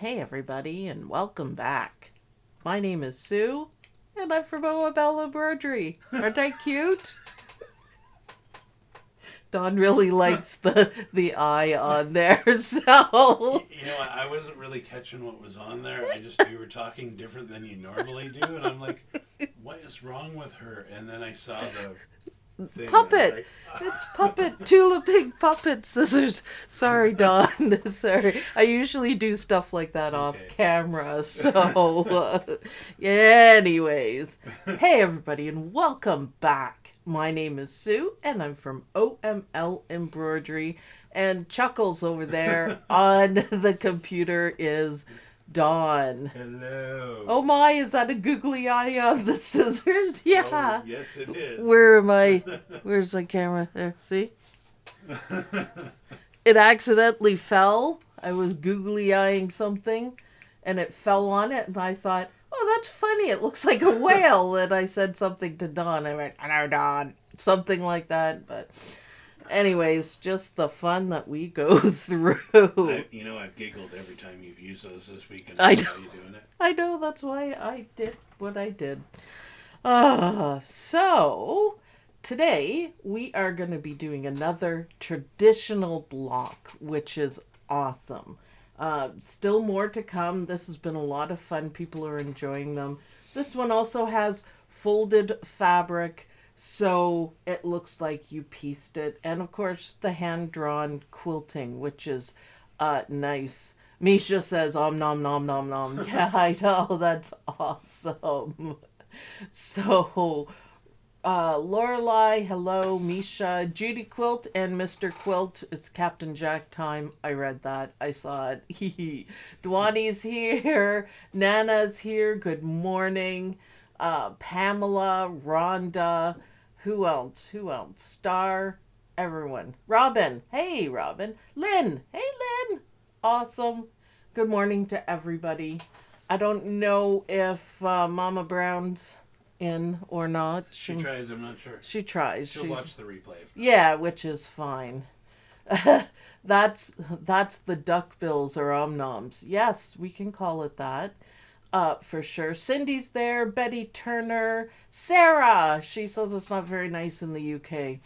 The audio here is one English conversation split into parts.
Hey everybody, and welcome back. My name is Sue, and I'm from OML Embroidery. Aren't I cute? Don really likes the eye on there, so... You know, I wasn't really catching what was on there. You were talking different than you normally do, and I'm like, what is wrong with her? And then I saw the thing. Puppet! Like, It's puppet. Tula Pig puppet scissors. Sorry, Don. Sorry. I usually do stuff like that off camera, so... anyways. Hey everybody, and welcome back. My name is Sue, and I'm from OML Embroidery, and Chuckles over there on the computer is Dawn. Hello. Oh my, is that a googly eye on the scissors? Yeah. Oh, yes, it is. Where am I? Where's my camera? There, see? It accidentally fell. I was googly eyeing something, and it fell on it, and I thought, oh, that's funny. It looks like a whale. And I said something to Dawn. I went, hello, Dawn. Something like that. But anyways, just the fun that we go through. I've giggled every time you've used those this week. And I know. How you doing it? I know. That's why I did what I did. So today we are going to be doing another traditional block, which is awesome. Still more to come. This has been a lot of fun. People are enjoying them. This one also has folded fabric, so it looks like you pieced it. And of course, the hand-drawn quilting, which is nice. Misha says, om nom nom nom nom. Yeah, I know. That's awesome. So... Lorelei, hello, Misha, Judy Quilt, and Mr. Quilt. It's Captain Jack time. I read that. I saw it. Dwani's here. Nana's here. Good morning. Pamela, Rhonda. Who else? Star. Everyone. Robin. Hey, Robin. Lynn. Hey, Lynn. Awesome. Good morning to everybody. I don't know if Mama Brown's in or not. She tries, I'm not sure. She tries. She'll watch the replay. Yeah, which is fine. That's the duckbills or omnoms. Yes, we can call it that. For sure. Cindy's there. Betty Turner. Sarah. She says it's not very nice in the UK.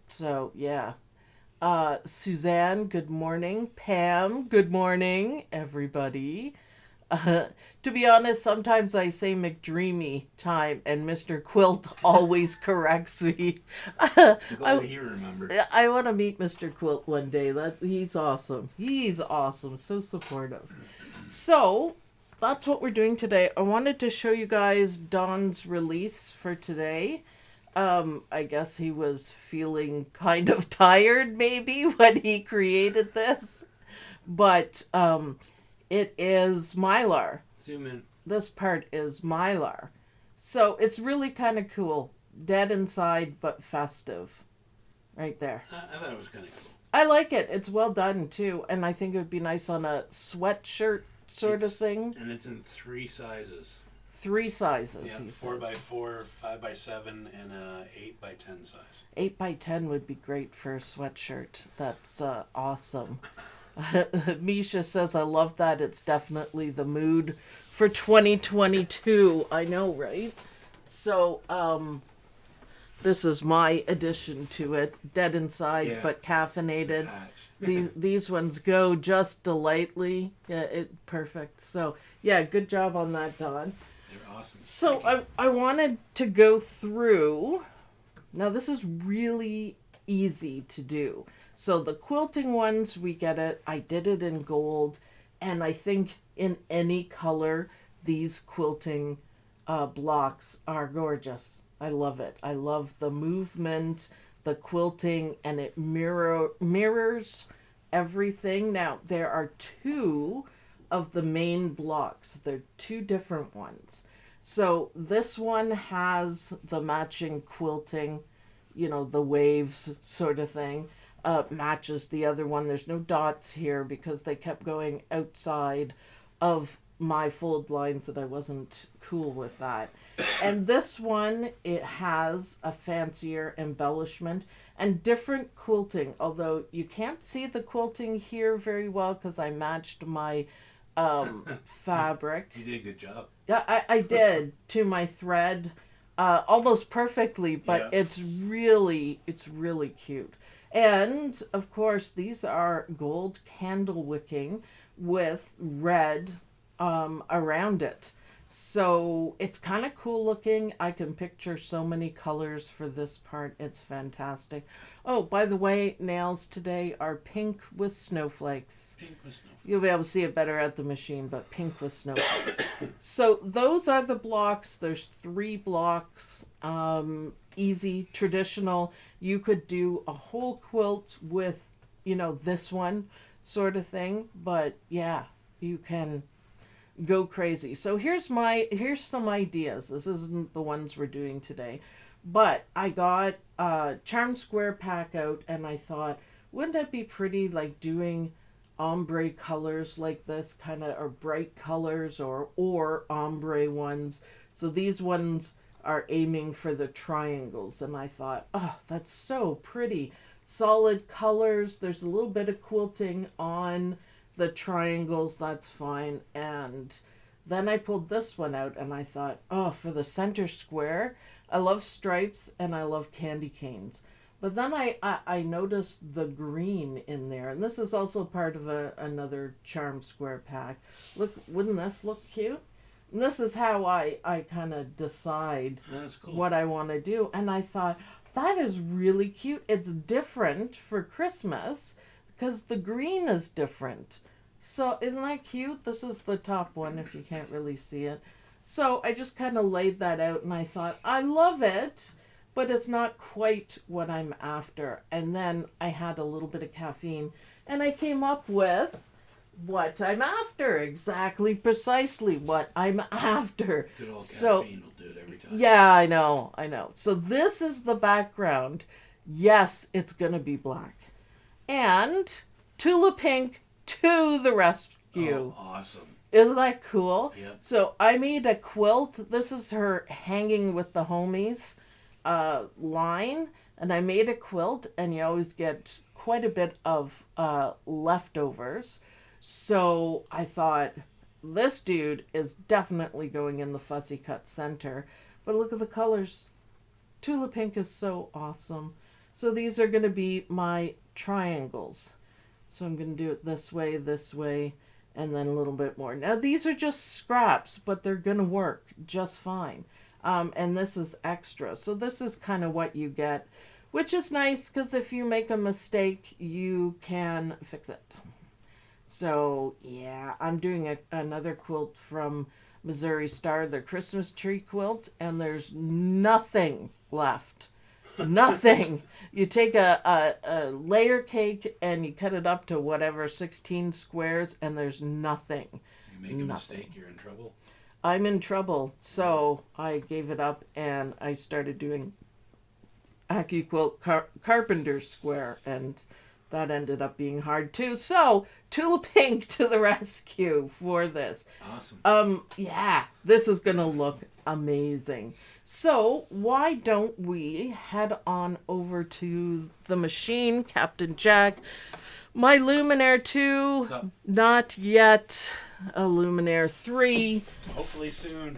So, yeah. Suzanne, good morning. Pam, good morning, everybody. To be honest, sometimes I say McDreamy time, and Mr. Quilt always corrects me. I'm glad he remembered. I want to meet Mr. Quilt one day. He's awesome. He's awesome. So supportive. So, that's what we're doing today. I wanted to show you guys Don's release for today. I guess he was feeling kind of tired, maybe, when he created this. But, it is Mylar. Zoom in. This part is Mylar. So it's really kind of cool. Dead inside, but festive. Right there. I thought it was kind of cool. I like it. It's well done, too. And I think it would be nice on a sweatshirt sort of thing. And it's in 3 sizes. 3 sizes, yeah, he 4x4, 5x7, and a 8x10 size. 8x10 would be great for a sweatshirt. That's awesome. Misha says, I love that. It's definitely the mood for 2022. I know, right? So, this is my addition to it. Dead inside, but caffeinated. These ones go just delightfully. Yeah, perfect. So, yeah, good job on that, Don. They're awesome. So, I wanted to go through. Now, this is really easy to do. So the quilting ones, we get it. I did it in gold. And I think in any color, these quilting blocks are gorgeous. I love it. I love the movement, the quilting, and it mirrors everything. Now, there are 2 of the main blocks. They're 2 different ones. So this one has the matching quilting, the waves sort of thing. Matches the other one. There's no dots here because they kept going outside of my fold lines and I wasn't cool with that. And this one, it has a fancier embellishment and different quilting, although you can't see the quilting here very well because I matched my fabric. You did a good job. Yeah, I did to my thread almost perfectly, but Yeah. it's really cute. And of course, these are gold candle wicking with red around it. So it's kind of cool looking. I can picture so many colors for this part. It's fantastic. Oh, by the way, nails today are pink with snowflakes. Pink with snow. You'll be able to see it better at the machine, but pink with snowflakes. So those are the blocks. There's 3 blocks. Easy, traditional. You could do a whole quilt with, this one sort of thing. But yeah, you can go crazy. So here's some ideas. This isn't the ones we're doing today. But I got a charm square pack out, and I thought, wouldn't it be pretty like doing ombre colors like this, kind of, or bright colors, or ombre ones. So these ones are aiming for the triangles, and I thought, oh, that's so pretty. Solid colors. There's a little bit of quilting on the triangles, that's fine. And then I pulled this one out, and I thought, oh, for the center square, I love stripes and I love candy canes. But then I noticed the green in there, and this is also part of another charm square pack. Look, wouldn't this look cute? And this is how I kind of decide Cool. what I want to do. And I thought, that is really cute. It's different for Christmas because the green is different. So isn't that cute? This is the top one if you can't really see it. So I just kind of laid that out, and I thought, I love it, but it's not quite what I'm after. And then I had a little bit of caffeine, and I came up with what I'm after. Exactly, precisely what I'm after. Good old So, caffeine will do it every time. yeah, I know. So this is the background. Yes, it's going to be black. And Tula Pink to the rescue. Oh, awesome. Isn't that cool? Yep. So I made a quilt. This is her hanging with the homies line. And I made a quilt, and you always get quite a bit of leftovers. So I thought, this dude is definitely going in the fussy cut center. But look at the colors. Tula Pink is so awesome. So these are going to be my triangles. So I'm going to do it this way, and then a little bit more. Now these are just scraps, but they're going to work just fine. And this is extra. So this is kind of what you get, which is nice because if you make a mistake, you can fix it. So yeah, I'm doing another quilt from Missouri Star, the Christmas tree quilt, and there's nothing left. Nothing. You take a layer cake and you cut it up to whatever, 16 squares, and there's nothing. You make a mistake, you're in trouble. I'm in trouble. So I gave it up, and I started doing AccuQuilt Carpenter Square, and that ended up being hard too. So Tula Pink to the rescue for this. Awesome. Yeah, this is gonna look amazing. So why don't we head on over to the machine, Captain Jack? My Luminaire 2, What's up? not yet a Luminaire 3. Hopefully soon.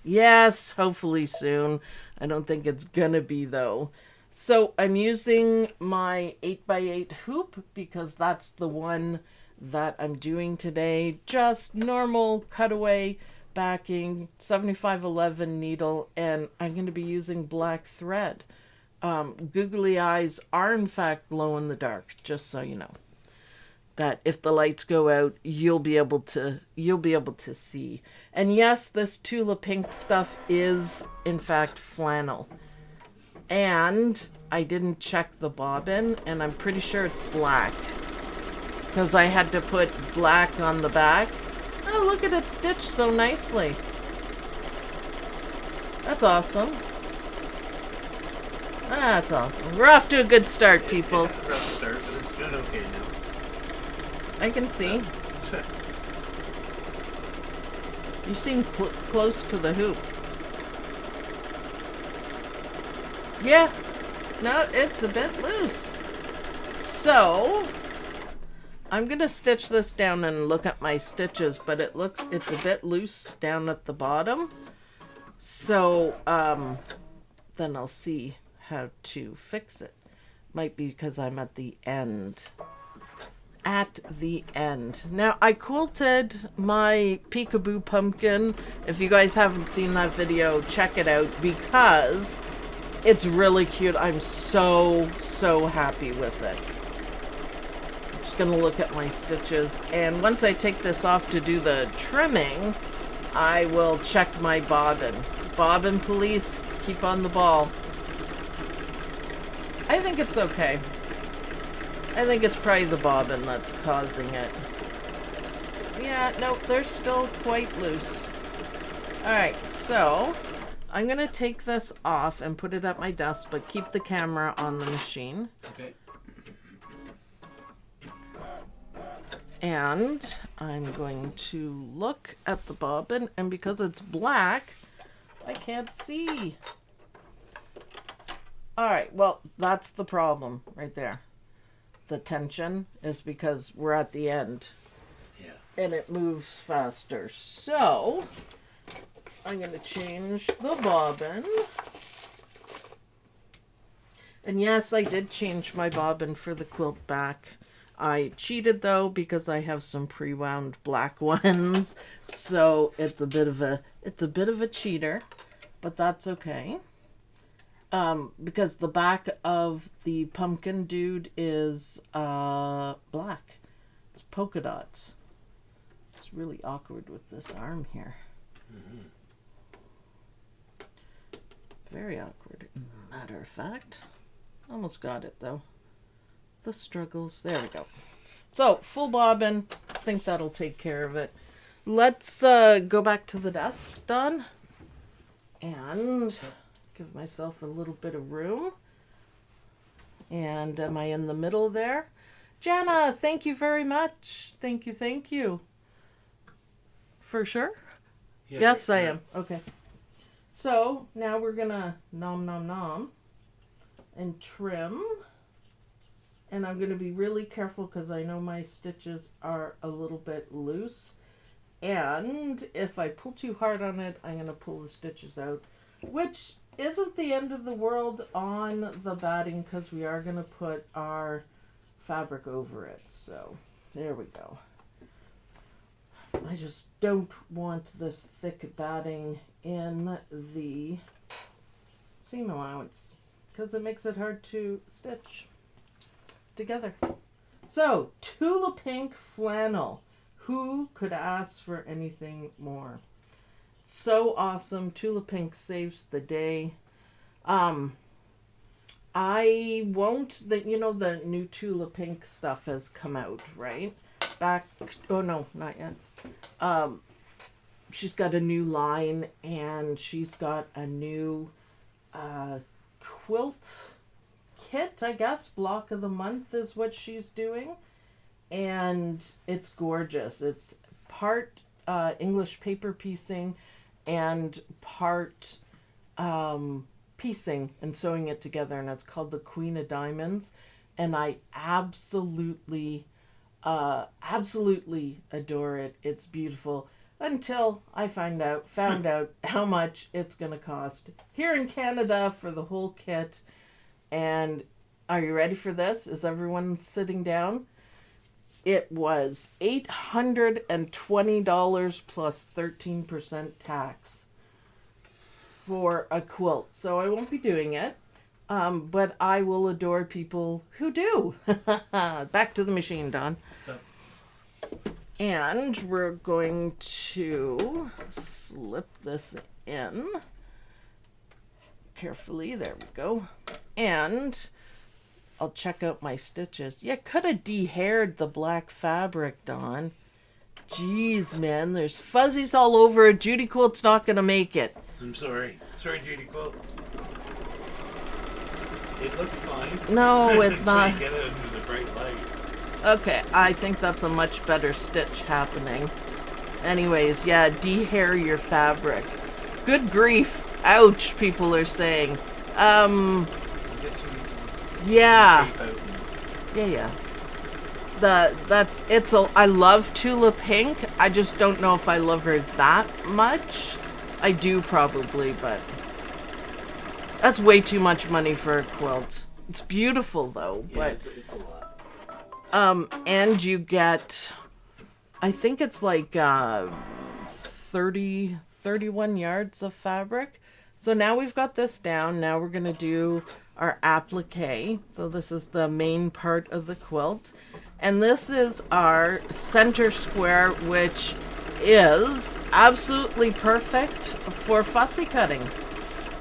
Yes, hopefully soon. I don't think it's gonna be though. So I'm using my 8x8 hoop because that's the one that I'm doing today. Just normal cutaway backing, 7511 needle, and I'm going to be using black thread. Googly eyes are in fact glow in the dark, just so you know. That if the lights go out, you'll be able to see. And yes, this Tula Pink stuff is in fact flannel. And I didn't check the bobbin, and I'm pretty sure it's black because I had to put black on the back. Oh, look at it stitched so nicely. That's awesome. That's awesome. We're off to a good start, people. Rough start, but it's doing okay now. I can see. You seem close to the hoop. Yeah. No, it's a bit loose. So, I'm gonna stitch this down and look at my stitches, but it's a bit loose down at the bottom. So then I'll see how to fix it. Might be because I'm at the end. At the end. Now, I quilted my peekaboo pumpkin. If you guys haven't seen that video, check it out because it's really cute. I'm so happy with it. I'm just gonna look at my stitches, and once I take this off to do the trimming, I will check my bobbin. Bobbin police, keep on the ball. I think it's okay. I think it's probably the bobbin that's causing it. Yeah, no, they're still quite loose. Alright, so I'm going to take this off and put it at my desk, but keep the camera on the machine. Okay. And I'm going to look at the bobbin, and because it's black, I can't see. Alright, well, that's the problem right there. The tension is because we're at the end. Yeah. And it moves faster. So, I'm going to change the bobbin. And yes, I did change my bobbin for the quilt back. I cheated though because I have some pre-wound black ones. So, it's a bit of a cheater, but that's okay. Because the back of the pumpkin dude is black. It's polka dots. It's really awkward with this arm here. Mm-hmm. Very awkward, matter of fact. Almost got it though. The struggles. There we go. So, full bobbin. I think that'll take care of it. Let's go back to the desk, Don. And give myself a little bit of room. And am I in the middle there? Jana, thank you very much. Thank you. For sure? Yeah, Yes, I am. Okay. So, now we're going to nom and trim. And I'm going to be really careful because I know my stitches are a little bit loose. And if I pull too hard on it, I'm going to pull the stitches out, which isn't the end of the world on the batting because we are going to put our fabric over it. So there we go. I just don't want this thick batting in the seam allowance because it makes it hard to stitch together. So, Tula Pink flannel. Who could ask for anything more? So awesome. Tula Pink saves the day. I won't, the new Tula Pink stuff has come out, right? Oh no, not yet. She's got a new line and she's got a new quilt kit, I guess. Block of the month is what she's doing. And it's gorgeous. It's part English paper piecing and part piecing and sewing it together, and it's called the Queen of Diamonds, and I absolutely adore it. It's beautiful until I found out how much it's gonna cost here in Canada for the whole kit. And are you ready for this? Is everyone sitting down? It was $820 plus 13% tax for a quilt. So I won't be doing it, but I will adore people who do. Back to the machine, Don. And we're going to slip this in carefully. There we go. And I'll check out my stitches. You could have de-haired the black fabric, Don. Jeez, man, there's fuzzies all over it. Judy Quilt's not going to make it. I'm sorry. Sorry, Judy Quilt. It looked fine. No, it's not. You get it under the bright light. Okay, I think that's a much better stitch happening. Anyways, yeah, de-hair your fabric. Good grief. Ouch, people are saying. Get some Yeah. tape out and Yeah. I love Tula Pink. I just don't know if I love her that much. I do probably, but that's way too much money for a quilt. It's beautiful though, Yeah, but it's a lot. and you get, I think it's like 31 yards of fabric. So now we've got this down. Now we're gonna do our applique. So this is the main part of the quilt. And this is our center square, which is absolutely perfect for fussy cutting,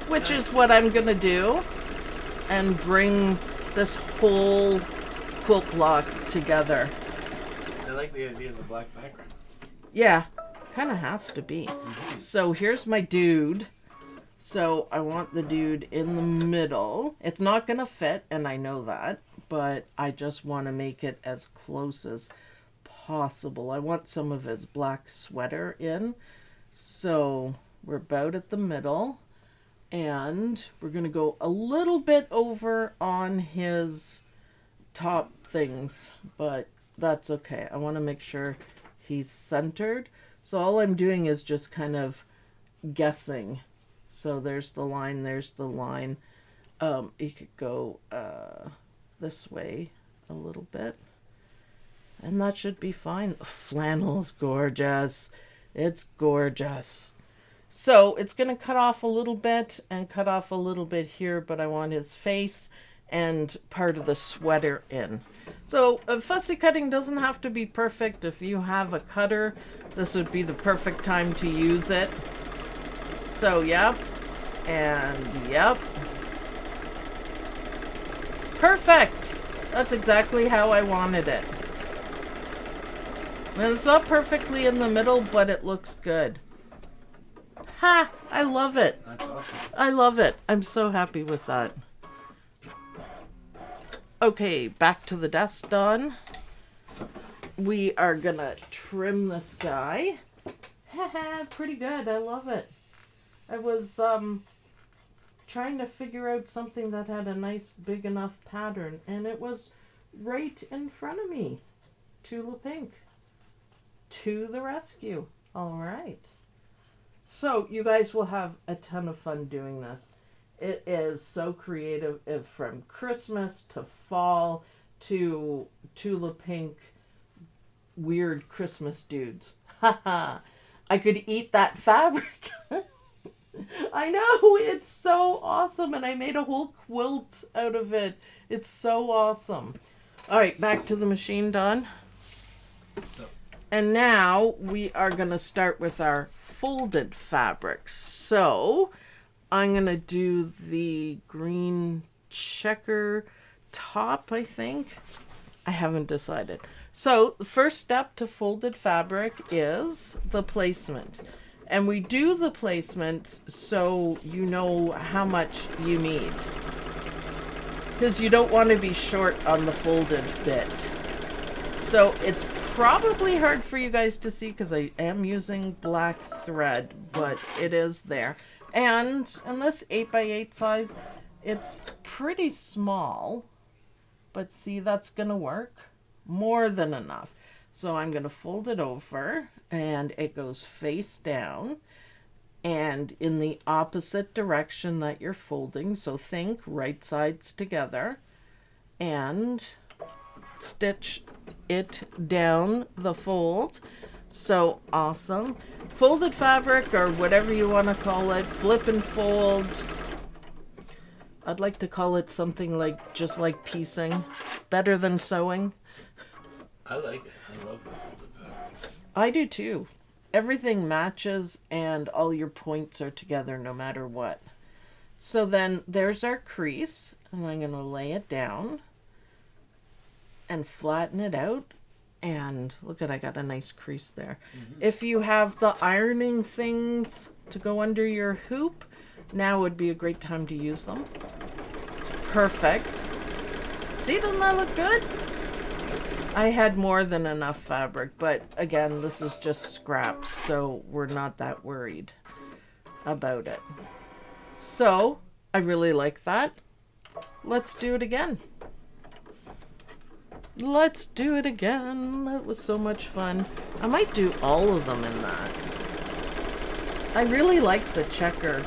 which is what I'm gonna do and bring this whole quilt block together. I like the idea of the black background. Yeah, kind of has to be. So here's my dude. So I want the dude in the middle. It's not gonna fit, and I know that, but I just want to make it as close as possible. I want some of his black sweater in. So we're about at the middle, and we're gonna go a little bit over on his top things, but that's okay. I want to make sure he's centered. So all I'm doing is just kind of guessing. So there's the line, there's the line. You could go this way a little bit, and that should be fine. Flannel's gorgeous. It's gorgeous. So it's going to cut off a little bit and cut off a little bit here, but I want his face and part of the sweater in. So fussy cutting doesn't have to be perfect. If you have a cutter, this would be the perfect time to use it. So yep, and yep. Perfect! That's exactly how I wanted it. And it's not perfectly in the middle, but it looks good. Ha! I love it. That's awesome. I love it. I'm so happy with that. Okay, back to the desk, Dawn. We are gonna trim this guy. Haha, pretty good. I love it. I was trying to figure out something that had a nice big enough pattern, and it was right in front of me. Tula Pink. To the rescue. All right. So you guys will have a ton of fun doing this. It is so creative, from Christmas to fall to Tula Pink weird Christmas dudes. Haha. I could eat that fabric. I know, it's so awesome, and I made a whole quilt out of it. It's so awesome. All right, back to the machine, Dawn. And now we are going to start with our folded fabrics. So I'm going to do the green checker top, I think. I haven't decided. So the first step to folded fabric is the placement. And we do the placement so you know how much you need. Because you don't want to be short on the folded bit. So it's probably hard for you guys to see because I am using black thread, but it is there. And in this 8x8 size, it's pretty small. But see, that's going to work. More than enough. So I'm going to fold it over, and it goes face down and in the opposite direction that you're folding. So think right sides together, and stitch it down the fold. So awesome. Folded fabric, or whatever you want to call it, flip and fold. I'd like to call it something like just like piecing, better than sewing. I like it. I love the folded fabric. I do too. Everything matches and all your points are together no matter what. So then there's our crease, and I'm going to lay it down and flatten it out. And look at, I got a nice crease there. If you have the ironing things to go under your hoop, now would be a great time to use them. It's perfect. See, doesn't that look good? I had more than enough fabric, but again, this is just scraps, so we're not that worried about it. So, I really like that. Let's do it again. Let's do it again. That was so much fun. I might do all of them in that. I really like the checker.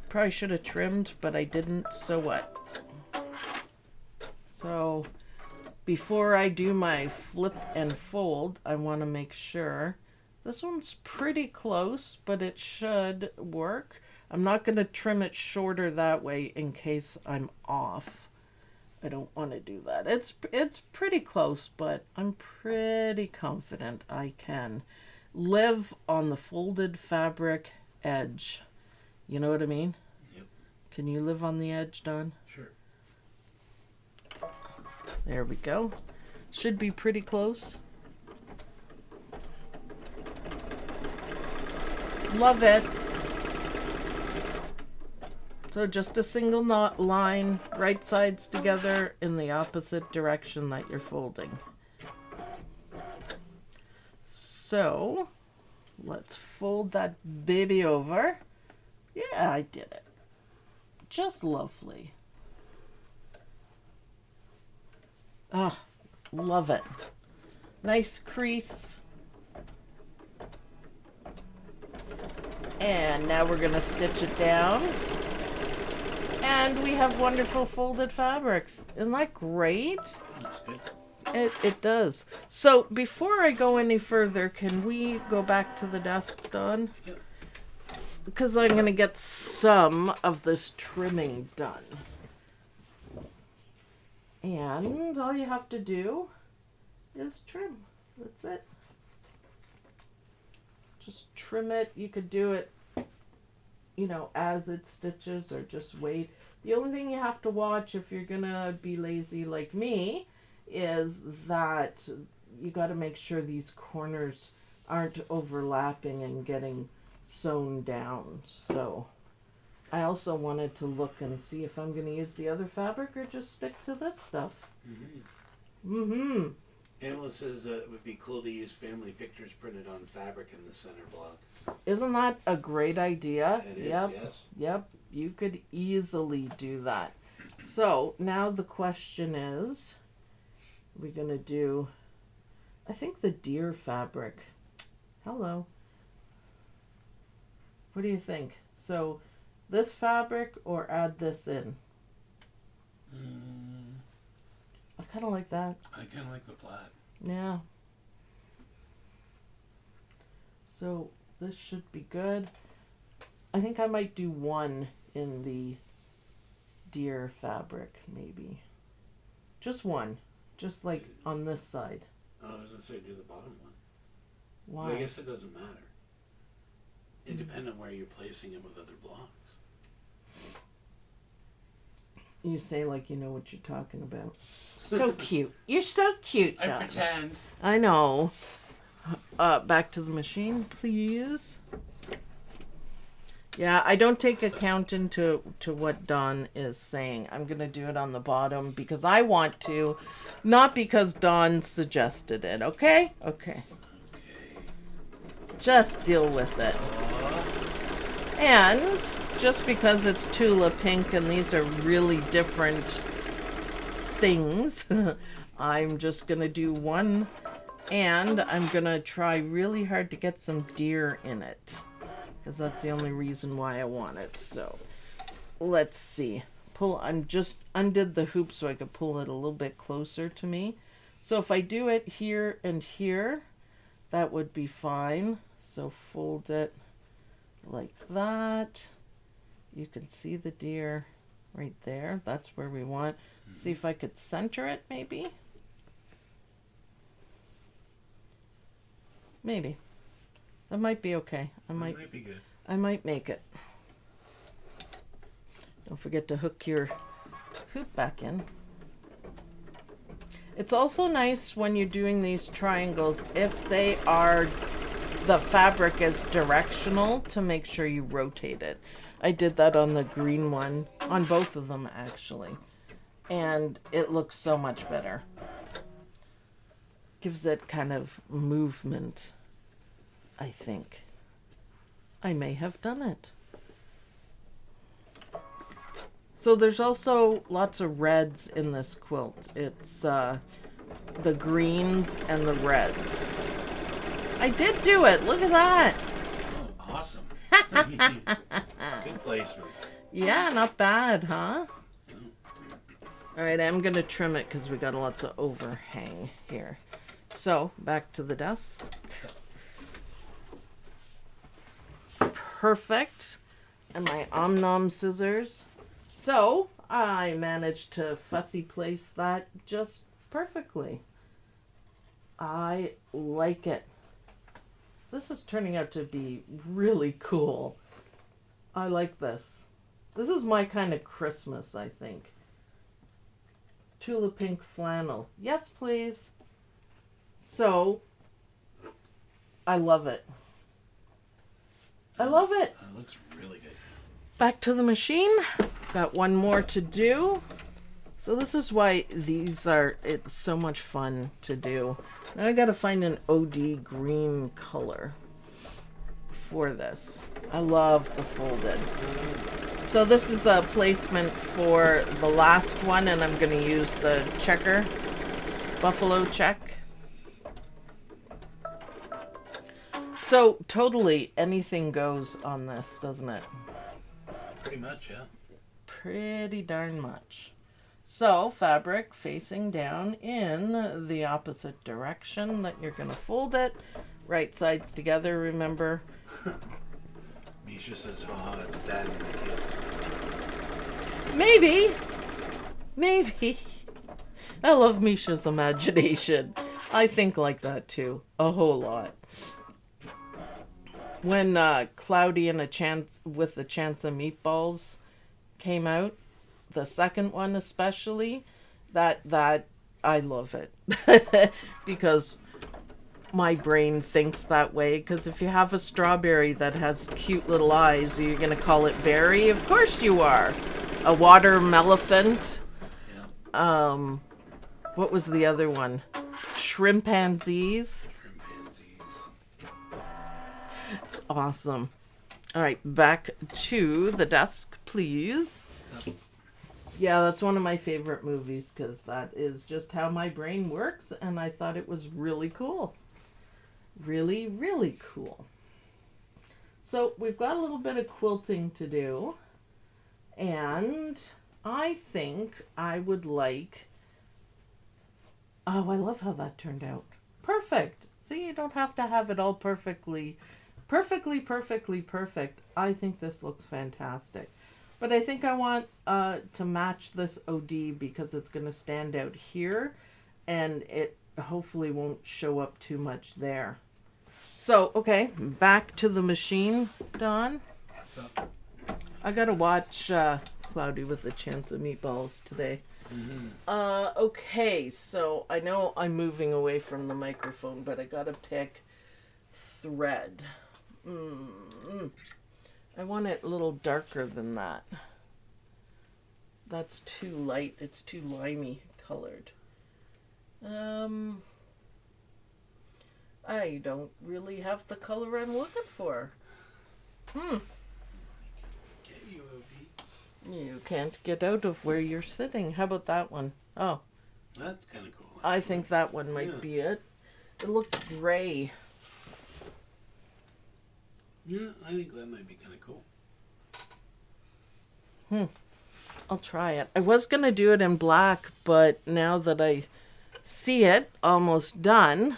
Probably should have trimmed, but I didn't, so what? So before I do my flip and fold, I want to make sure. This one's pretty close, but it should work. I'm not going to trim it shorter that way in case I'm off. I don't want to do that. It's pretty close, but I'm pretty confident I can live on the folded fabric edge. You know what I mean? Yep. Can you live on the edge, Don? Sure. There we go. Should be pretty close. Love it. So just a single knot line, right sides together in the opposite direction that you're folding. So let's fold that baby over. Yeah, I did it. Just lovely. Ah, love it. Nice crease. And now we're going to stitch it down. And we have wonderful folded fabrics. Isn't that great? Looks good. It does. So before I go any further, can we go back to the desk, Dawn? Yep. Because I'm going to get some of this trimming done. And all you have to do is trim. That's it. Just trim it. You could do it, you know, as it stitches or just wait. The only thing you have to watch if you're going to be lazy like me is that you got to make sure these corners aren't overlapping and getting sewn down. So I also wanted to look and see if I'm going to use the other fabric or just stick to this stuff. Pamela says it would be cool to use family pictures printed on fabric in the center block. Isn't that a great idea? It is, Yep. yes. Yep. You could easily do that. So now the question is, we're going to do, I think the deer fabric. Hello. What do you think? So this fabric or add this in? I kind of like that. I kind of like the plaid. Yeah. So this should be good. I think I might do one in the deer fabric, maybe. Just one. Just like on this side. Oh, I was going to say do the bottom one. Why? Well, I guess it doesn't matter. It depends on where you're placing it with other blocks. You say like you know what you're talking about. So cute. You're so cute, I Doug. pretend. I know. Back to the machine, please. Yeah, I don't take account into what Dawn is saying. I'm going to do it on the bottom because I want to, not because Dawn suggested it, okay? Okay. Just deal with it. And just because it's Tula Pink and these are really different things, I'm just going to do one, and I'm going to try really hard to get some deer in it because that's the only reason why I want it. So let's see. I'm just undid the hoop so I could pull it a little bit closer to me. So if I do it here and here, that would be fine. So fold it like that. You can see the deer right there. That's where we want. See if I could center it, maybe. Maybe. That might be okay. That might be good. I might make it. Don't forget to hook your hoop back in. It's also nice when you're doing these triangles if they are, the fabric is directional, to make sure you rotate it. I did that on the green one, on both of them actually, and it looks so much better. Gives it kind of movement, I think. I may have done it. So there's also lots of reds in this quilt. It's the greens and the reds. I did do it. Look at that. Oh, awesome. Good placement. Yeah, not bad, huh? All right, I'm going to trim it because we got lots of overhang here. So, back to the desk. Perfect. And my Om scissors. So, I managed to fussy place that just perfectly. I like it. This is turning out to be really cool. I like this. This is my kind of Christmas, I think. Tulip pink flannel. Yes, please. So, I love it. I love it. That looks really good. Back to the machine. Got one more to do. So this is why it's so much fun to do. Now I gotta find an OD green color for this. I love the folded. So this is the placement for the last one, and I'm gonna use the checker, buffalo check. So totally anything goes on this, doesn't it? Pretty much, yeah. Pretty darn much. So fabric facing down in the opposite direction that you're gonna fold it. Right sides together, remember? Misha says, haha, it's dad and the kids. Maybe. Maybe. I love Misha's imagination. I think like that too. A whole lot. When Cloudy and with a Chance of Meatballs came out, the second one especially, that I love it. Because my brain thinks that way. Because if you have a strawberry that has cute little eyes, are you going to call it berry? Of course you are. A watermelephant. Yeah. What was the other one? Shrimpanzees. It's awesome. All right, back to the desk, please. Yeah, that's one of my favorite movies because that is just how my brain works, and I thought it was really cool. Really, really cool. So we've got a little bit of quilting to do, and I think I would like... Oh, I love how that turned out. Perfect. See, you don't have to have it all perfectly perfect. I think this looks fantastic. But I think I want to match this OD because it's going to stand out here and it hopefully won't show up too much there. So, okay, back to the machine, Don. I got to watch Cloudy with a Chance of Meatballs today. Mm-hmm. Okay, so I know I'm moving away from the microphone, but I got to pick thread. I want it a little darker than that. That's too light. It's too limey colored. I don't really have the color I'm looking for. Get you, OD. You can't get out of where you're sitting. How about that one? Oh. That's kind of cool. I think that one might be it. It looks gray. Yeah, I think that might be kind of cool. I'll try it. I was going to do it in black, but now that I see it almost done,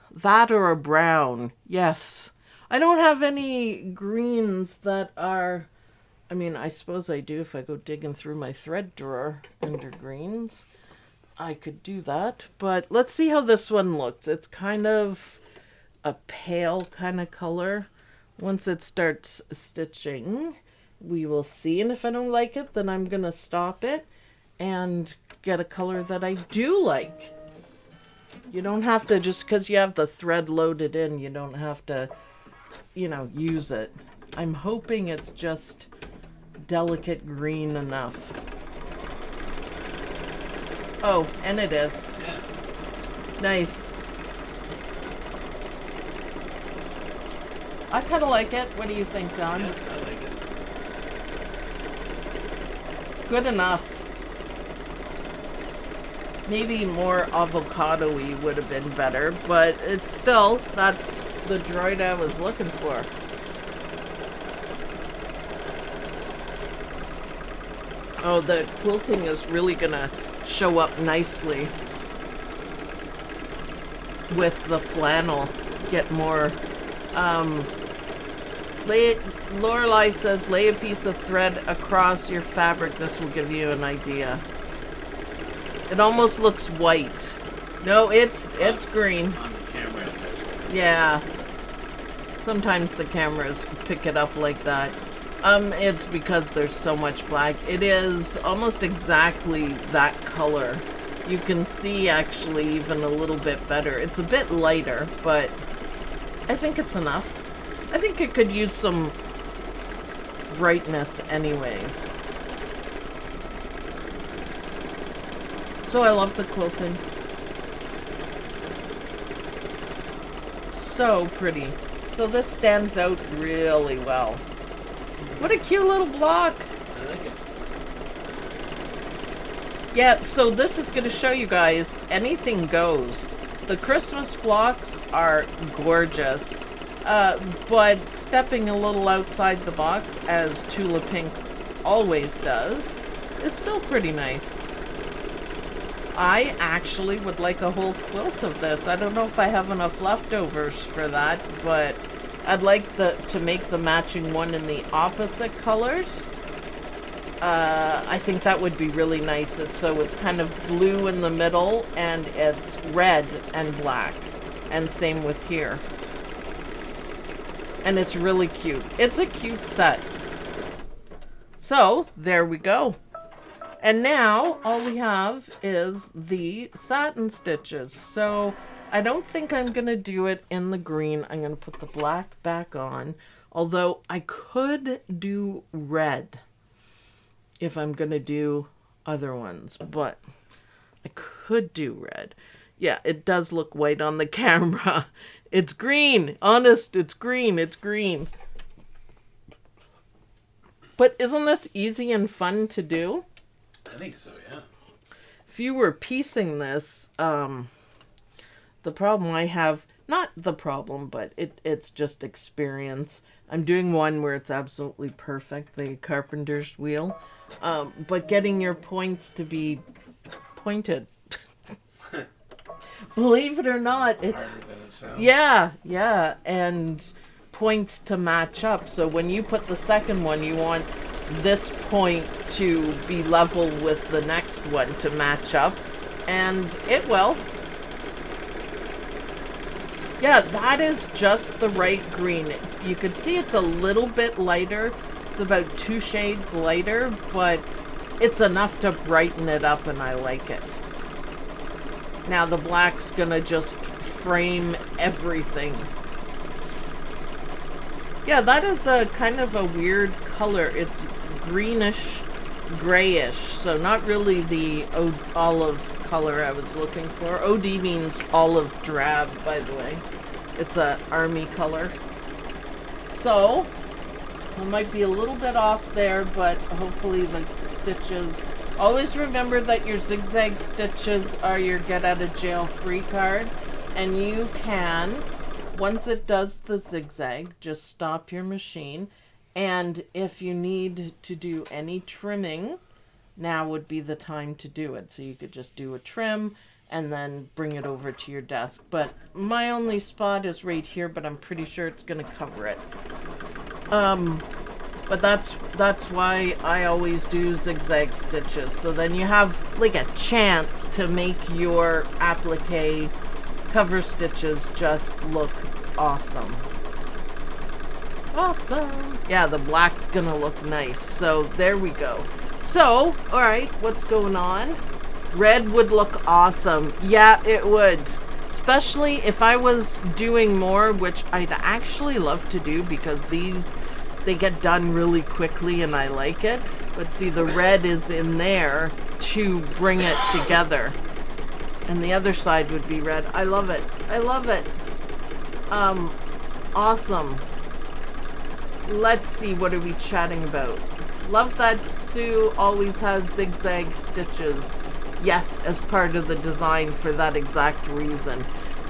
that or a brown. Yes. I don't have any greens that are... I mean, I suppose I do if I go digging through my thread drawer under greens. I could do that. But let's see how this one looks. It's kind of a pale kind of color. Once it starts stitching, we will see. And if I don't like it, then I'm going to stop it and get a color that I do like. You don't have to, just because you have the thread loaded in, you don't have to, use it. I'm hoping it's just delicate green enough. Oh, and it is. Nice. I kind of like it. What do you think, Don? Yeah, I like it. Good enough. Maybe more avocado-y would have been better, but it's still, that's the droid I was looking for. Oh, the quilting is really gonna show up nicely with the flannel. Get more, Lorelei says, lay a piece of thread across your fabric. This will give you an idea. It almost looks white. No, it's green. On the camera. Yeah. Sometimes the cameras pick it up like that. It's because there's so much black. It is almost exactly that color. You can see actually even a little bit better. It's a bit lighter, but I think it's enough. I think it could use some brightness anyways. So I love the quilting. So pretty. So this stands out really well. What a cute little block. I like it. Yeah, so this is going to show you guys anything goes. The Christmas blocks are gorgeous. But stepping a little outside the box, as Tula Pink always does, is still pretty nice. I actually would like a whole quilt of this. I don't know if I have enough leftovers for that, but I'd like to make the matching one in the opposite colors. I think that would be really nice. So it's kind of blue in the middle, and it's red and black. And same with here. And it's really cute. It's a cute set. So, there we go. And now, all we have is the satin stitches. So, I don't think I'm going to do it in the green. I'm going to put the black back on. Although, I could do red if I'm going to do other ones. But, I could do red. Yeah, it does look white on the camera. It's green. Honest, it's green. It's green. But isn't this easy and fun to do? I think so, yeah. If you were piecing this, the problem I have, not the problem, but it's just experience. I'm doing one where it's absolutely perfect, the carpenter's wheel. But getting your points to be pointed. Believe it or not, it's Harder than it sounds. yeah, and points to match up. So when you put the second one, you want this point to be level with the next one to match up, and it will. Yeah, that is just the right green. You can see it's a little bit lighter. It's about 2 shades lighter, but it's enough to brighten it up, and I like it. Now the black's gonna just frame everything. Yeah, that is a kind of a weird color. It's greenish, grayish, so not really the olive color I was looking for. OD means olive drab, by the way. It's a army color. So, I might be a little bit off there, but hopefully the stitches... Always remember that your zigzag stitches are your get out of jail free card, and you can, once it does the zigzag, just stop your machine, and if you need to do any trimming, now would be the time to do it. So you could just do a trim and then bring it over to your desk. But my only spot is right here, but I'm pretty sure it's going to cover it. But that's why I always do zigzag stitches. So then you have like a chance to make your applique cover stitches just look awesome. Awesome. Yeah, the black's gonna look nice. So there we go. So, alright, what's going on? Red would look awesome. Yeah, it would. Especially if I was doing more, which I'd actually love to do because these... they get done really quickly and I like it. But see, the red is in there to bring it together. And the other side would be red. I love it. I love it. Awesome. Let's see, what are we chatting about? Love that Sue always has zigzag stitches. Yes, as part of the design for that exact reason.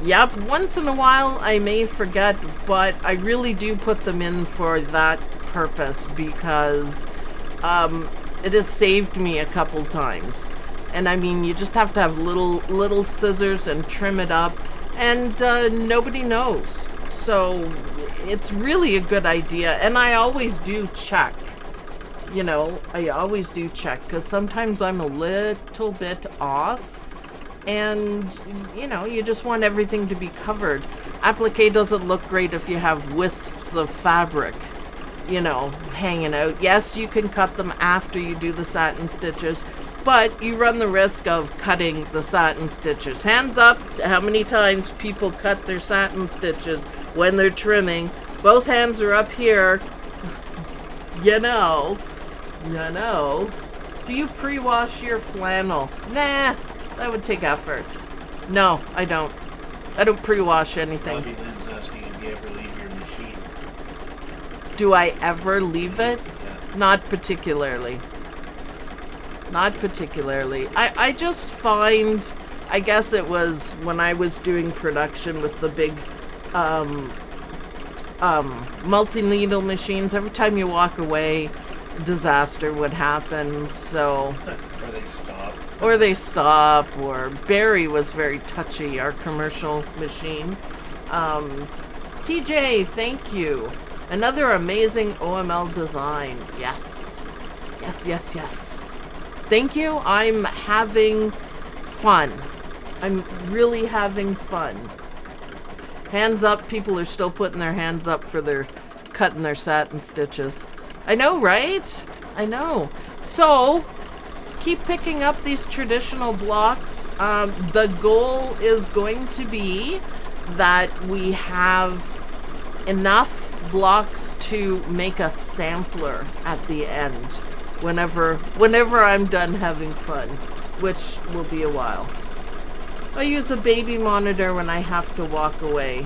Yep, once in a while I may forget, but I really do put them in for that purpose because it has saved me a couple times. And I mean, you just have to have little scissors and trim it up, and nobody knows. So it's really a good idea, and I always do check. You know, I always do check because sometimes I'm a little bit off, and you know, you just want everything to be covered. Applique doesn't look great if you have wisps of fabric, you know, hanging out. Yes, you can cut them after you do the satin stitches, but you run the risk of cutting the satin stitches. Hands up, how many times people cut their satin stitches when they're trimming? Both hands are up here. You know. Do you pre-wash your flannel? Nah, that would take effort. No, I don't. I don't pre-wash anything. Bobby Lynn's asking if you ever leave your machine. Do I ever leave it? Yeah. Not particularly. Not particularly. I just find, I guess it was when I was doing production with the big multi-needle machines, every time you walk away, disaster would happen. So or they stop, or Barry was very touchy, our commercial machine. TJ, thank you. Another amazing OML design. Yes. Thank you. I'm having fun. I'm really having fun. Hands up. People are still putting their hands up for their cutting their satin stitches. I know, right? I know. So, keep picking up these traditional blocks. The goal is going to be that we have enough blocks to make a sampler at the end. Whenever I'm done having fun, which will be a while. I use a baby monitor when I have to walk away.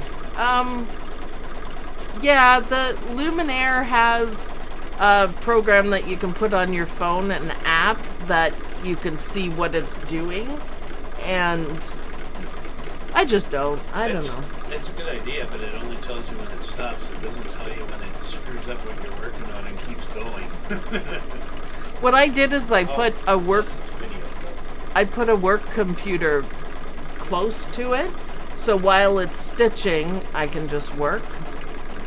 Yeah, the Luminaire has a program that you can put on your phone, an app that you can see what it's doing, and I just don't. I don't know. It's a good idea, but it only tells you when it stops. It doesn't tell you when it screws up what you're working on and keeps going. What I did is I put a work computer close to it, so while it's stitching, I can just work.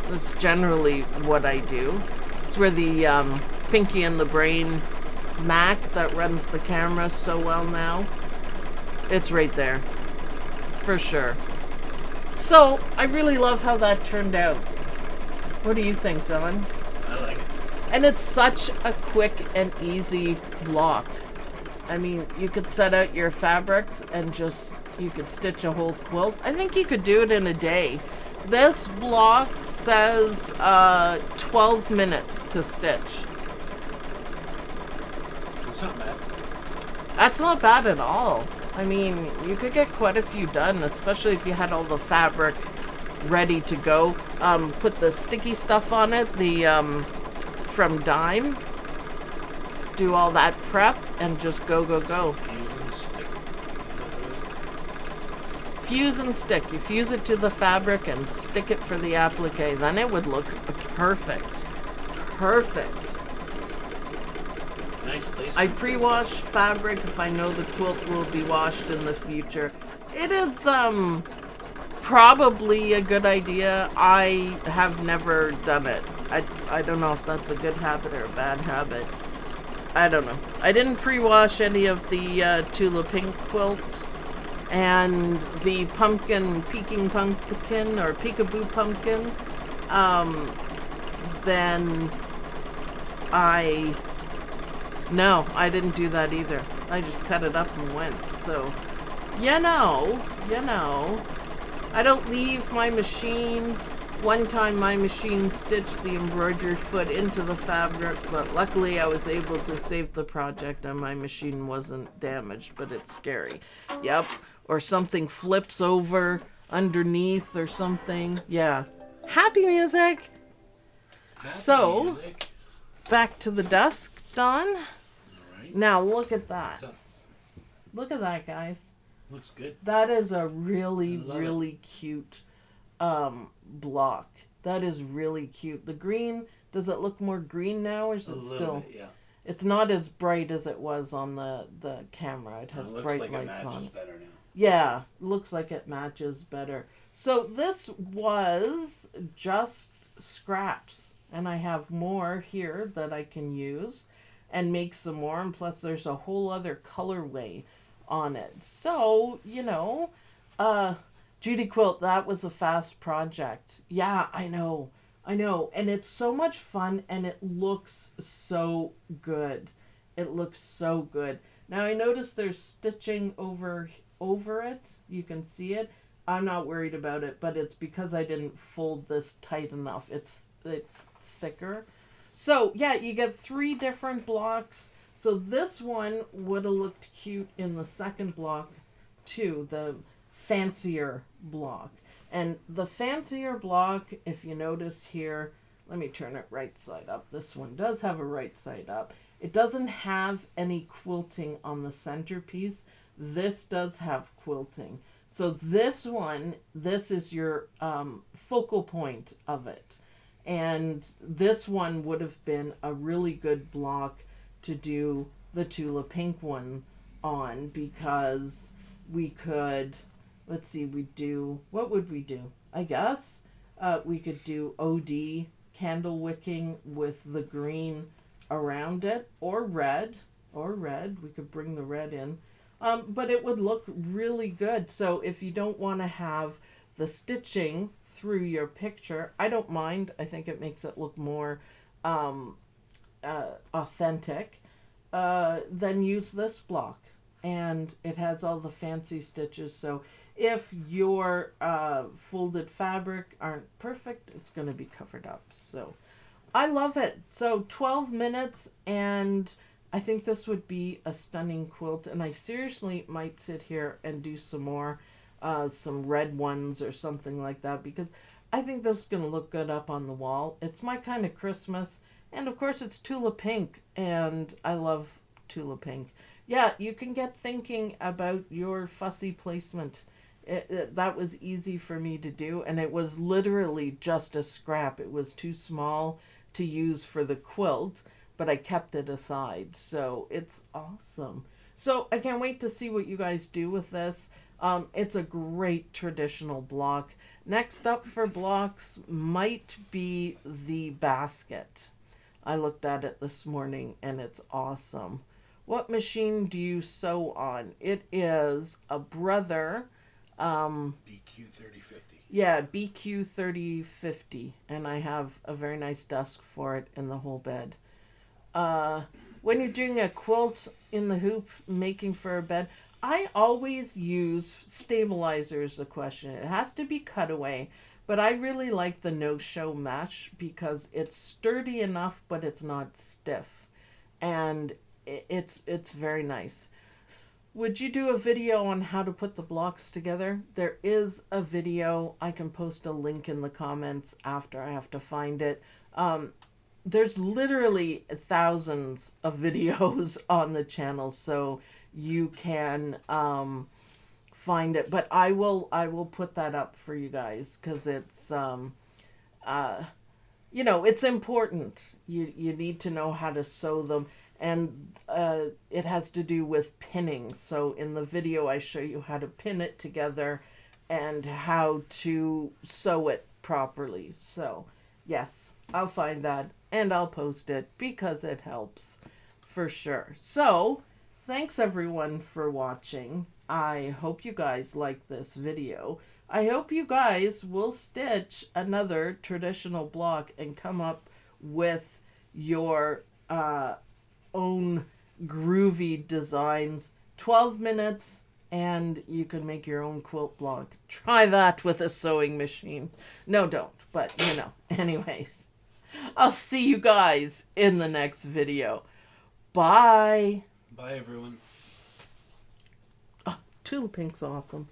That's generally what I do. It's where the Pinky and the Brain Mac that runs the camera so well now. It's right there, for sure. So, I really love how that turned out. What do you think, Dylan? I like it. And it's such a quick and easy block. I mean, you could set out your fabrics and you could stitch a whole quilt. I think you could do it in a day. This block says 12 minutes to stitch. That's not bad. That's not bad at all. I mean, you could get quite a few done, especially if you had all the fabric ready to go. Put the sticky stuff on it, from Dime. Do all that prep and just go. Fuse and stick. You fuse it to the fabric and stick it for the applique. Then it would look perfect. Nice placement. I pre-wash fabric if I know the quilt will be washed in the future. It is probably a good idea. I have never done it. I don't know if that's a good habit or a bad habit. I don't know. I didn't pre-wash any of the Tula Pink quilts. And the Peking pumpkin, or peekaboo pumpkin, then no, I didn't do that either. I just cut it up and went. So, you know, I don't leave my machine. One time my machine stitched the embroidery foot into the fabric, but luckily I was able to save the project and my machine wasn't damaged, but it's scary. Yep. Or something flips over underneath or something. Yeah. Happy music. Music. back to the desk, Don. All right. Now look at that. What's up? Look at that, guys. Looks good. That is a really, I love really cute block. That is really cute. The green, does it look more green now, or is A it little still? bit, yeah. It's not as bright as it was on the camera. It has It looks bright like it lights matches on it. better now. Yeah, looks like it matches better. So this was just scraps, and I have more here that I can use and make some more, and plus there's a whole other colorway on it. So, you know, Judy Quilt, that was a fast project. Yeah, I know. And it's so much fun, and it looks so good. It looks so good. Now I noticed there's stitching over it. You can see it. I'm not worried about it, but it's because I didn't fold this tight enough. It's thicker. So yeah, you get 3 different blocks. So this one would have looked cute in the second block too, the fancier block. And the fancier block, if you notice here, let me turn it right side up. This one does have a right side up. It doesn't have any quilting on the centerpiece. This does have quilting. So this one, this is your focal point of it. And this one would have been a really good block to do the Tula Pink one on, because we could, let's see, what would we do? I guess we could do OD candle wicking with the green around it, or red. We could bring the red in. But it would look really good. So if you don't want to have the stitching through your picture, I don't mind. I think it makes it look more authentic. Then use this block. And it has all the fancy stitches. So if your folded fabric aren't perfect, it's going to be covered up. So I love it. So 12 minutes, and I think this would be a stunning quilt, and I seriously might sit here and do some more, some red ones or something like that, because I think this is going to look good up on the wall. It's my kind of Christmas, and of course it's Tula Pink, and I love Tula Pink. Yeah, you can get thinking about your fussy placement. That was easy for me to do, and it was literally just a scrap. It was too small to use for the quilt, but I kept it aside. So it's awesome. So I can't wait to see what you guys do with this. It's a great traditional block. Next up for blocks might be the basket. I looked at it this morning, and it's awesome. What machine do you sew on? It is a Brother BQ 3050. Yeah, BQ 3050, and I have a very nice desk for it in the whole bed. When you're doing a quilt in the hoop, making for a bed, I always use stabilizers. The question, it has to be cutaway, but I really like the no-show mesh because it's sturdy enough, but it's not stiff, and it's very nice. Would you do a video on how to put the blocks together? There is a video. I can post a link in the comments after. I have to find it. There's literally thousands of videos on the channel, so you can find it. But I will put that up for you guys, because it's you know, it's important. You need to know how to sew them. And it has to do with pinning. So in the video, I show you how to pin it together and how to sew it properly. So yes, I'll find that and I'll post it because it helps for sure. So thanks everyone for watching. I hope you guys like this video. I hope you guys will stitch another traditional block and come up with your own groovy designs. 12 minutes and you can make your own quilt block. Try that with a sewing machine. No, don't, but you know. Anyways, I'll see you guys in the next video. Bye. Bye, everyone. Oh, Tula Pink's awesome.